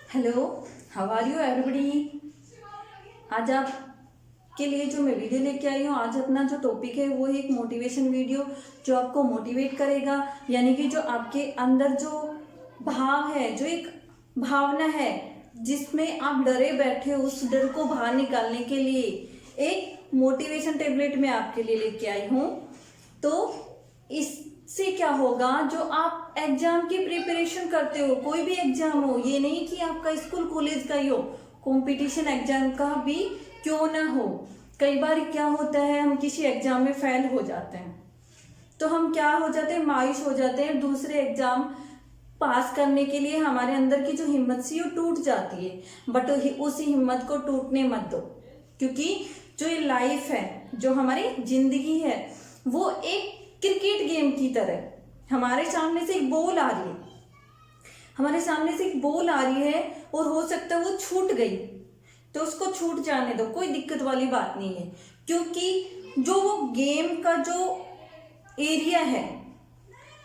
Hello, how are you everybody. आज आपके लिए जो मैं वीडियो लेके आई हूँ, आज अपना जो टॉपिक है वो है एक मोटिवेशन वीडियो जो आपको मोटिवेट करेगा। यानी कि जो आपके अंदर जो भाव है, जो एक भावना है जिसमें आप डरे बैठे हो, उस डर को बाहर निकालने के लिए एक मोटिवेशन टेबलेट मैं आपके लिए लेके आई हूँ। तो इससे क्या होगा, जो आप एग्जाम की प्रिपरेशन करते हो, कोई भी एग्जाम हो, ये नहीं कि आपका स्कूल कॉलेज का ही हो, कंपटीशन एग्जाम का भी क्यों ना हो। कई बार क्या होता है, हम किसी एग्जाम में फेल हो जाते हैं तो हम क्या हो जाते हैं, मायूस हो जाते हैं। दूसरे एग्जाम पास करने के लिए हमारे अंदर की जो हिम्मत सी वो टूट जाती है। बट उस हिम्मत को टूटने मत दो, क्योंकि जो ये लाइफ है, जो हमारी जिंदगी है, वो एक क्रिकेट गेम की तरह हमारे सामने से एक बॉल आ रही है, हमारे सामने से एक बॉल आ रही है और हो सकता है वो छूट गई, तो उसको छूट जाने दो, कोई दिक्कत वाली बात नहीं है। क्योंकि जो वो गेम का जो एरिया है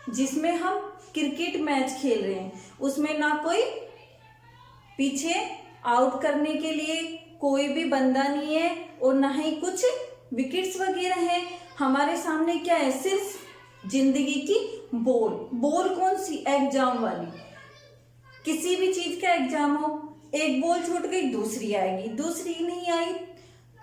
जिसमें हम क्रिकेट मैच खेल रहे हैं, उसमें ना कोई पीछे आउट करने के लिए कोई भी बंदा नहीं है और ना ही कुछ विकेट्स वगैरह है। हमारे सामने क्या है, सिर्फ जिंदगी की बॉल। बॉल कौन सी, एग्जाम वाली। किसी भी चीज का एग्जाम हो, एक बॉल छूट गई दूसरी आएगी, दूसरी नहीं आई,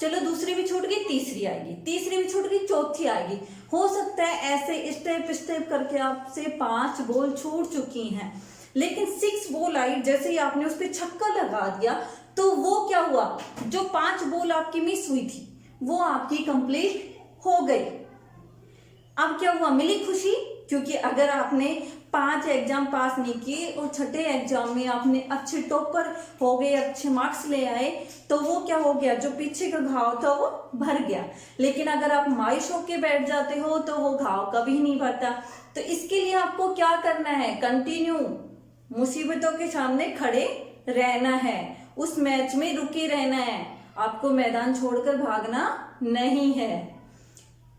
चलो दूसरी भी छूट गई तीसरी आएगी, तीसरी भी छूट गई चौथी आएगी। हो सकता है ऐसे स्टेप स्टेप करके आपसे 5 बॉल छूट चुकी हैं, लेकिन 6 बॉल आई, जैसे ही आपने उस पर छक्का लगा दिया तो वो क्या हुआ, जो 5 बॉल आपकी मिस हुई थी वो आपकी कंप्लीट हो गई। अब क्या हुआ, मिली खुशी। क्योंकि अगर आपने 5 एग्जाम पास नहीं किए और छठे एग्जाम में आपने अच्छे टॉपर हो गए, अच्छे मार्क्स ले आए, तो वो क्या हो गया, जो पीछे का घाव था वो भर गया। लेकिन अगर आप मायूस होके बैठ जाते हो तो वो घाव कभी नहीं भरता। तो इसके लिए आपको क्या करना है, कंटिन्यू मुसीबतों के सामने खड़े रहना है, उस मैच में रुके रहना है, आपको मैदान छोड़कर भागना नहीं है।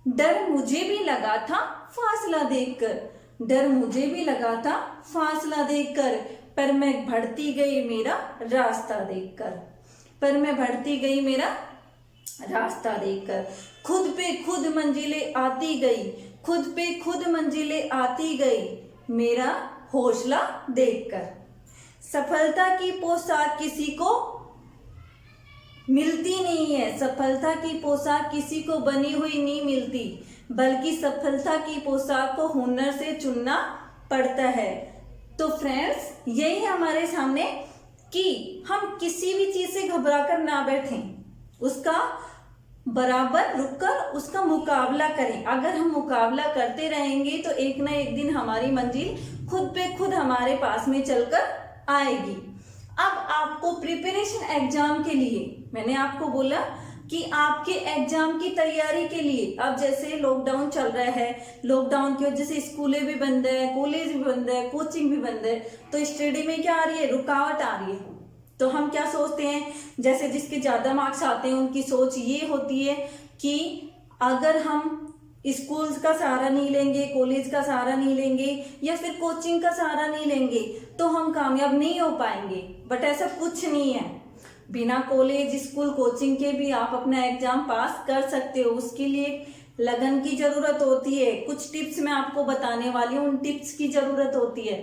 डर मुझे भी लगा था फासला देखकर, डर मुझे भी लगा था फासला देखकर, पर मैं बढ़ती गई मेरा रास्ता देखकर, पर मैं बढ़ती गई मेरा रास्ता देखकर। खुद पे खुद मंजिलें आती गई, खुद पे खुद मंजिलें आती गई, मेरा हौसला देखकर। सफलता की पोशाक किसी को मिलती नहीं है, सफलता की पोशाक किसी को बनी हुई नहीं मिलती, बल्कि सफलता की पोशाक को हुनर से चुनना पड़ता है। तो फ्रेंड्स, यही हमारे सामने कि हम किसी भी चीज से घबरा कर ना बैठें, उसका बराबर रुककर उसका मुकाबला करें। अगर हम मुकाबला करते रहेंगे तो एक ना एक दिन हमारी मंजिल खुद पे खुद हमारे पास में चलकर आएगी। अब आपको प्रिपरेशन एग्जाम के लिए, मैंने आपको बोला कि आपके एग्जाम की तैयारी के लिए, अब जैसे लॉकडाउन चल रहा है, लॉकडाउन की वजह से स्कूलें भी बंद है, कॉलेज भी बंद है, कोचिंग भी बंद है, तो स्टडी में क्या आ रही है, रुकावट आ रही है। तो हम क्या सोचते हैं, जैसे जिसके ज्यादा मार्क्स आते हैं उनकी सोच ये होती है कि अगर हम स्कूल का सहारा नहीं लेंगे, कॉलेज का सहारा नहीं लेंगे या फिर कोचिंग का सहारा नहीं लेंगे तो हम कामयाब नहीं हो पाएंगे। बट ऐसा कुछ नहीं है, बिना कॉलेज स्कूल कोचिंग के भी आप अपना एग्जाम पास कर सकते हो। उसके लिए लगन की जरूरत होती है, कुछ टिप्स मैं आपको बताने वाली हूँ, उन टिप्स की जरूरत होती है।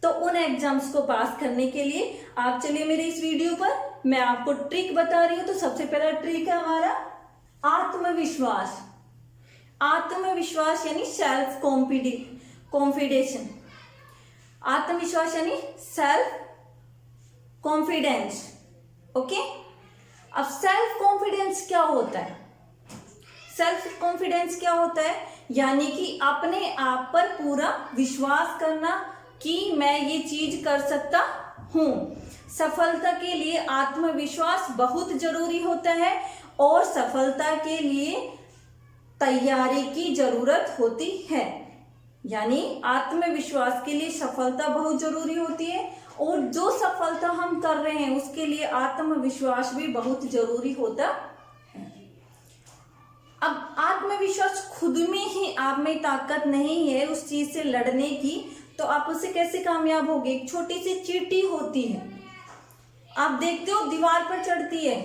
तो उन एग्जाम्स को पास करने के लिए आप चलिए मेरे इस वीडियो पर, मैं आपको ट्रिक बता रही हूँ। तो सबसे पहला ट्रिक है हमारा आत्मविश्वास। आत्मविश्वास यानी सेल्फ कॉन्फिडेंस, आत्मविश्वास यानी सेल्फ कॉन्फिडेंस। ओके, अब सेल्फ कॉन्फिडेंस क्या होता है, सेल्फ कॉन्फिडेंस क्या होता है, यानी कि अपने आप पर पूरा विश्वास करना कि मैं ये चीज कर सकता हूं। सफलता के लिए आत्मविश्वास बहुत जरूरी होता है और सफलता के लिए तैयारी की जरूरत होती है। यानी आत्मविश्वास के लिए सफलता बहुत जरूरी होती है और जो सफलता हम कर रहे हैं उसके लिए आत्मविश्वास भी बहुत जरूरी होता है। अब आत्मविश्वास खुद में ही आप में ताकत नहीं है उस चीज से लड़ने की, तो आप उससे कैसे कामयाब होगे। एक छोटी सी चींटी होती है, आप देखते हो दीवार पर चढ़ती है,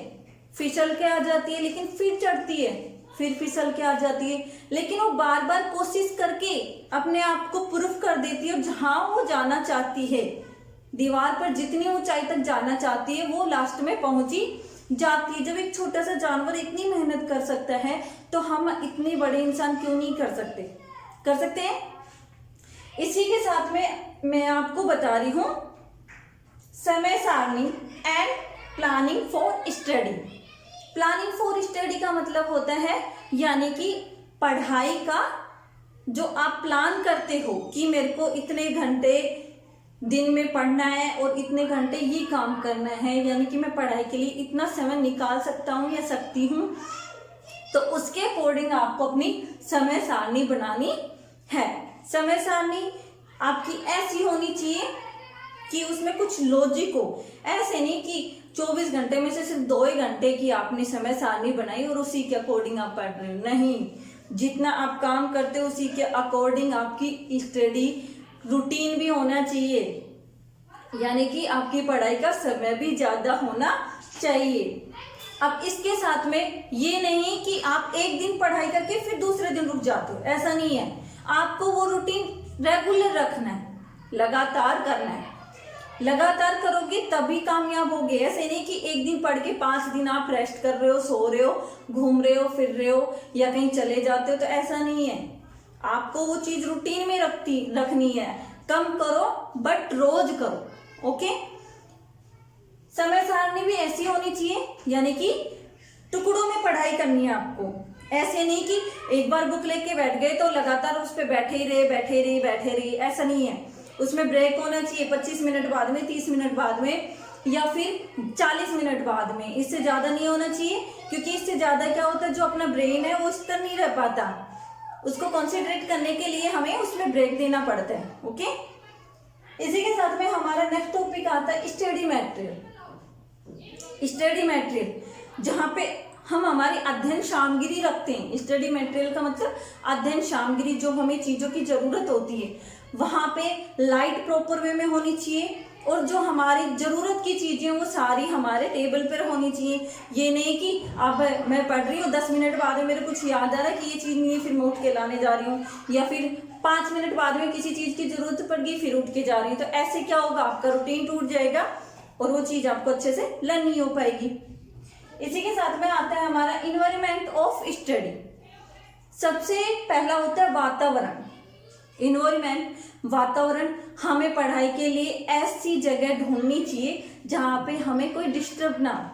फिसल के आ जाती है, लेकिन फिर चढ़ती है, फिर फिसल के आ जाती है, लेकिन वो बार बार कोशिश करके अपने आप को प्रूफ कर देती है और जहां वो जाना चाहती है, दीवार पर जितनी ऊंचाई तक जाना चाहती है वो लास्ट में पहुंची जाती है। जब एक छोटा सा जानवर इतनी मेहनत कर सकता है तो हम इतने बड़े इंसान क्यों नहीं कर सकते? कर सकते हैं। इसी के साथ में मैं आपको बता रही हूं समय सारणी and planning for study. Planning for study का मतलब होता है यानी कि पढ़ाई का जो आप प्लान करते हो कि मेरे को इतने घंटे दिन में पढ़ना है और इतने घंटे ये काम करना है, यानी कि मैं पढ़ाई के लिए इतना समय निकाल सकता हूँ या सकती हूँ, तो उसके अकॉर्डिंग आपको अपनी समय सारणी बनानी है। समय सारणी आपकी ऐसी होनी चाहिए कि उसमें कुछ लॉजिक हो। ऐसे नहीं कि 24 घंटे में से सिर्फ 2 ही घंटे की आपने समय सारणी बनाई और उसी के अकॉर्डिंग आप पढ़ रहे हो। नहीं, जितना आप काम करते हो उसी के अकॉर्डिंग आपकी स्टडी रूटीन भी होना चाहिए, यानी कि आपकी पढ़ाई का समय भी ज्यादा होना चाहिए। अब इसके साथ में ये नहीं कि आप एक दिन पढ़ाई करके फिर दूसरे दिन रुक जाते हो, ऐसा नहीं है। आपको वो रूटीन रेगुलर रखना है, लगातार करना है। लगातार करोगे तभी कामयाब होगे। ऐसे नहीं कि एक दिन पढ़ के 5 दिन आप रेस्ट कर रहे हो, सो रहे हो, घूम रहे हो, फिर रहे हो या कहीं चले जाते हो, तो ऐसा नहीं है। आपको वो चीज रूटीन में रखनी है। कम करो बट रोज करो। ओके। समय सारणी भी ऐसी होनी चाहिए, यानी कि टुकड़ों में पढ़ाई करनी है आपको। ऐसे नहीं कि एक बार बुक लेके बैठ गए तो लगातार उस पर बैठे ही रहे, ऐसा नहीं है। उसमें ब्रेक होना चाहिए 25 मिनट बाद में, 30 मिनट बाद में, या फिर 40 मिनट बाद में। इससे ज्यादा नहीं होना चाहिए, क्योंकि इससे ज्यादा क्या होता है, जो अपना ब्रेन है वो स्थिर नहीं रह पाता। उसको कॉन्सेंट्रेट करने के लिए हमें उसमें ब्रेक देना पड़ता है। ओके। इसी के साथ में हमारा नेक्स्ट टॉपिक आता है स्टडी मटेरियल। स्टडी मटेरियल जहाँ पे हम हमारी अध्ययन सामग्री रखते हैं। स्टडी मटेरियल का मतलब अध्ययन सामग्री, जो हमें चीजों की जरूरत होती है, वहां पे लाइट प्रॉपर वे में होनी चाहिए और जो हमारी जरूरत की चीजें वो सारी हमारे टेबल पर होनी चाहिए। ये नहीं कि अब मैं पढ़ रही हूँ 10 मिनट बाद में मेरे कुछ याद आ रहा है कि ये चीज नहीं है, फिर मैं उठ के लाने जा रही हूँ, या फिर 5 मिनट बाद में किसी चीज की जरूरत पड़ गई फिर उठ के जा रही हूँ। तो ऐसे क्या होगा, आपका रूटीन टूट जाएगा और वो चीज आपको अच्छे से लर्न नहीं हो पाएगी। इसी के साथ में आता है हमारा इन्वायरमेंट ऑफ स्टडी। सबसे पहला होता है वातावरण। इन्वायरमेंट, वातावरण, हमें पढ़ाई के लिए ऐसी जगह ढूंढनी चाहिए जहां पे हमें कोई डिस्टर्ब ना हो।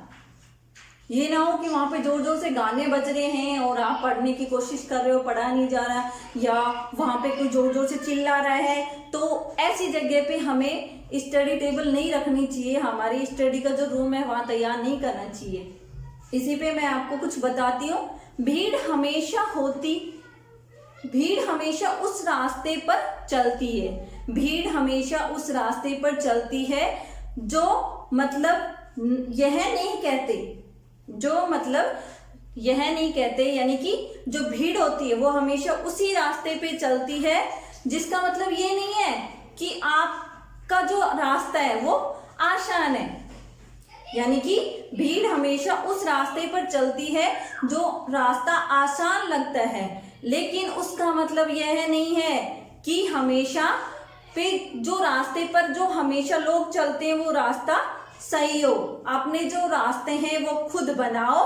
ये ना हो कि वहां पे जोर जोर से गाने बज रहे हैं और आप पढ़ने की कोशिश कर रहे हो, पढ़ा नहीं जा रहा, या वहां पे कोई जोर जोर से चिल्ला रहा है। तो ऐसी जगह पे हमें स्टडी टेबल नहीं रखनी चाहिए। हमारी स्टडी का जो रूम है वहां तैयार नहीं करना चाहिए। इसी पे मैं आपको कुछ बताती हूँ। भीड़ हमेशा उस रास्ते पर चलती है। भीड़ हमेशा उस रास्ते पर चलती है जो मतलब यह नहीं कहते, यानी कि जो भीड़ होती है वो हमेशा उसी रास्ते पे चलती है, जिसका मतलब ये नहीं है कि आपका जो रास्ता है वो आसान है। यानी कि भीड़ हमेशा उस रास्ते पर चलती है जो रास्ता आसान लगता है, लेकिन उसका मतलब यह नहीं है कि हमेशा पे जो रास्ते पर जो हमेशा लोग चलते हैं वो रास्ता सही हो। अपने जो रास्ते हैं वो खुद बनाओ,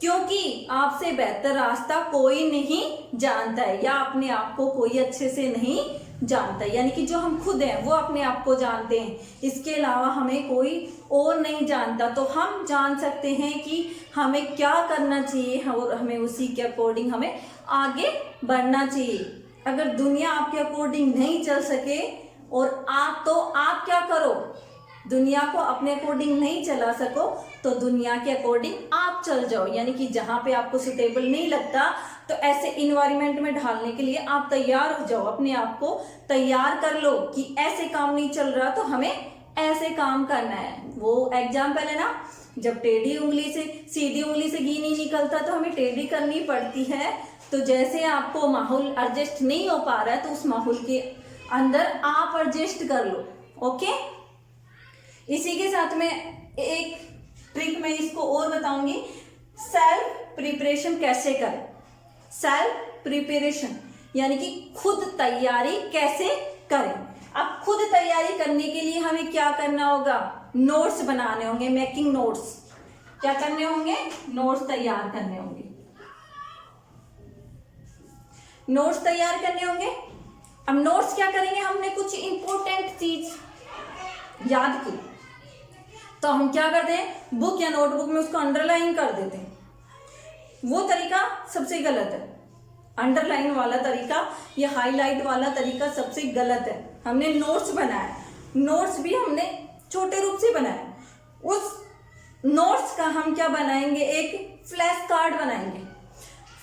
क्योंकि आपसे बेहतर रास्ता कोई नहीं जानता है, या अपने आप को कोई अच्छे से नहीं जानता है। यानी कि जो हम खुद हैं वो अपने आप को जानते हैं, इसके अलावा हमें कोई और नहीं जानता। तो हम जान सकते हैं कि हमें क्या करना चाहिए और हमें उसी के अकॉर्डिंग हमें आगे बढ़ना चाहिए। अगर दुनिया आपके अकॉर्डिंग नहीं चल सके और आप क्या करो, दुनिया को अपने अकॉर्डिंग नहीं चला सको तो दुनिया के अकॉर्डिंग आप चल जाओ। यानी कि जहां पे आपको सुटेबल नहीं लगता तो ऐसे इन्वायरमेंट में ढालने के लिए आप तैयार हो जाओ, अपने आप को तैयार कर लो कि ऐसे काम नहीं चल रहा तो हमें ऐसे काम करना है। वो एग्जाम्पल है ना, जब टेढ़ी उंगली से सीधी उंगली से घी नहीं निकलता तो हमें टेढ़ी करनी पड़ती है। तो जैसे आपको माहौल एडजस्ट नहीं हो पा रहा है तो उस माहौल के अंदर आप एडजस्ट कर लो। ओके। इसी के साथ में एक ट्रिक मैं इसको और बताऊंगी, सेल्फ प्रिपरेशन कैसे करें। सेल्फ प्रिपरेशन यानी कि खुद तैयारी कैसे करें। अब खुद तैयारी करने के लिए हमें क्या करना होगा, नोट्स बनाने होंगे, मेकिंग नोट्स। क्या करने होंगे, नोट्स तैयार करने होंगे, नोट्स तैयार करने होंगे। अब नोट्स क्या करेंगे, हमने कुछ इंपॉर्टेंट चीज याद की तो हम क्या करते हैं, बुक या नोटबुक में उसको अंडरलाइन कर देते हैं। वो तरीका सबसे गलत है, अंडरलाइन वाला तरीका या हाईलाइट वाला तरीका सबसे गलत है। हमने नोट्स बनाया, नोट्स भी हमने छोटे रूप से बनाया, उस नोट्स का हम क्या बनाएंगे, एक फ्लैश कार्ड बनाएंगे।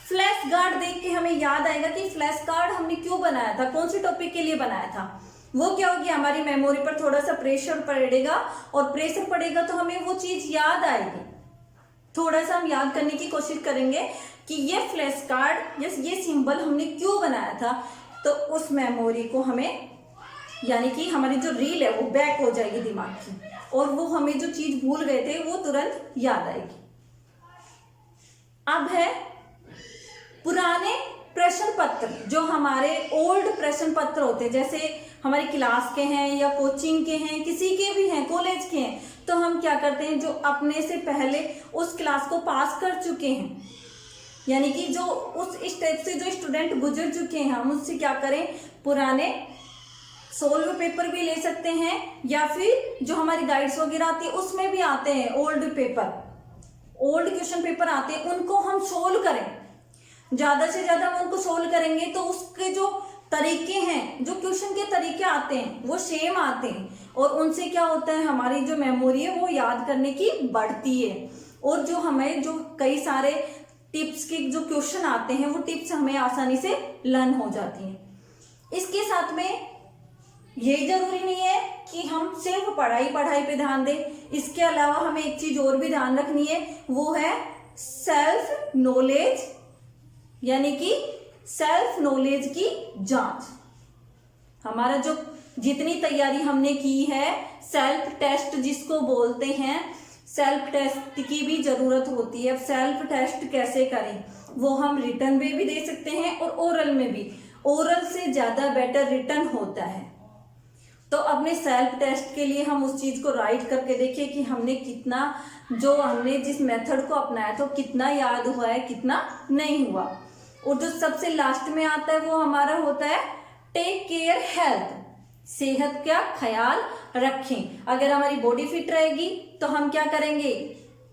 फ्लैश कार्ड देख के हमें याद आएगा कि फ्लैश कार्ड हमने क्यों बनाया था, कौन से टॉपिक के लिए बनाया था। वो क्या होगी, हमारी मेमोरी पर थोड़ा सा प्रेशर पड़ेगा, और प्रेशर पड़ेगा तो हमें वो चीज याद आएगी। थोड़ा सा हम याद करने की कोशिश करेंगे कि ये फ्लैश कार्ड, ये सिंबल हमने क्यों बनाया था, तो उस मेमोरी को हमें, यानी कि हमारी जो रील है वो बैक हो जाएगी दिमाग की, और वो हमें जो चीज भूल गए थे वो तुरंत याद आएगी। अब है पुराने प्रश्न पत्र, जो हमारे ओल्ड प्रश्न पत्र होते हैं, जैसे हमारी क्लास के हैं या कोचिंग के हैं, किसी के भी हैं, कॉलेज के हैं, तो हम क्या करते हैं, जो अपने से पहले उस क्लास को पास कर चुके हैं, यानी कि जो उस स्टेप से जो स्टूडेंट गुजर चुके हैं, हम उससे क्या करें, पुराने सोल्व पेपर भी ले सकते हैं, या फिर जो हमारी गाइड्स वगैरह आती है उसमें भी आते हैं old paper, old question paper आते हैं, उनको हम सोल्व करें। ज्यादा से ज्यादा हम उनको सोल्व करेंगे तो उसके जो तरीके हैं, जो क्वेश्चन के तरीके आते हैं वो सेम आते हैं, और उनसे क्या होता है, हमारी जो मेमोरी है वो याद करने की बढ़ती है, और जो हमें जो कई सारे टिप्स के जो क्वेश्चन आते हैं वो टिप्स हमें आसानी से लर्न हो जाती हैं। इसके साथ में ये जरूरी नहीं है कि हम सिर्फ पढ़ाई पे ध्यान दें, इसके अलावा हमें एक चीज और भी ध्यान रखनी है, वो है सेल्फ नॉलेज, यानी कि सेल्फ नॉलेज की जांच। हमारा जो जितनी तैयारी हमने की है, सेल्फ टेस्ट जिसको बोलते हैं, सेल्फ टेस्ट की भी जरूरत होती है। अब सेल्फ टेस्ट कैसे करें, वो हम रिटन में भी दे सकते हैं और ओरल में भी। ओरल से ज्यादा बेटर रिटन होता है, तो अपने सेल्फ टेस्ट के लिए हम उस चीज को राइट करके देखिए कि हमने कितना, जो हमने जिस मेथड को अपनाया था कितना याद हुआ है, कितना नहीं हुआ। और जो सबसे लास्ट में आता है वो हमारा होता है टेक केयर हेल्थ, सेहत का ख्याल रखें। अगर हमारी बॉडी फिट रहेगी तो हम क्या करेंगे,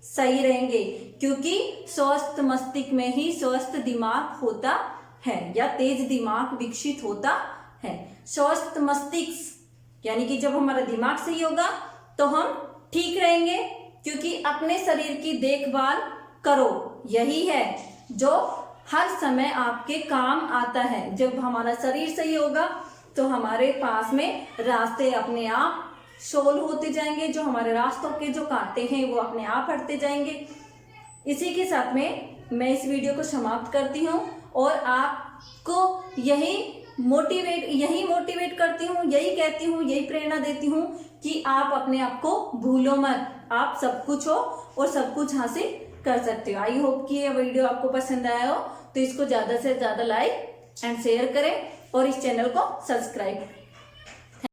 सही रहेंगे, क्योंकि स्वस्थ मस्तिष्क में ही स्वस्थ दिमाग होता है, या तेज दिमाग विकसित होता है। स्वस्थ मस्तिष्क यानी कि जब हमारा दिमाग सही होगा तो हम ठीक रहेंगे, क्योंकि अपने शरीर की देखभाल करो, यही है जो हर समय आपके काम आता है। जब हमारा शरीर सही होगा तो हमारे पास में रास्ते अपने आप सोल्व होते जाएंगे, जो हमारे रास्तों के जो कांटे हैं वो अपने आप हटते जाएंगे। इसी के साथ में मैं इस वीडियो को समाप्त करती हूँ, और आपको यही मोटिवेट करती हूँ, यही कहती हूँ, यही प्रेरणा देती हूँ कि आप अपने आप को भूलो मत, आप सब कुछ हो और सब कुछ हासिल कर सकते हो। आई होप कि ये वीडियो आपको पसंद आया हो, तो इसको ज्यादा से ज्यादा लाइक एंड शेयर करें और इस चैनल को सब्सक्राइब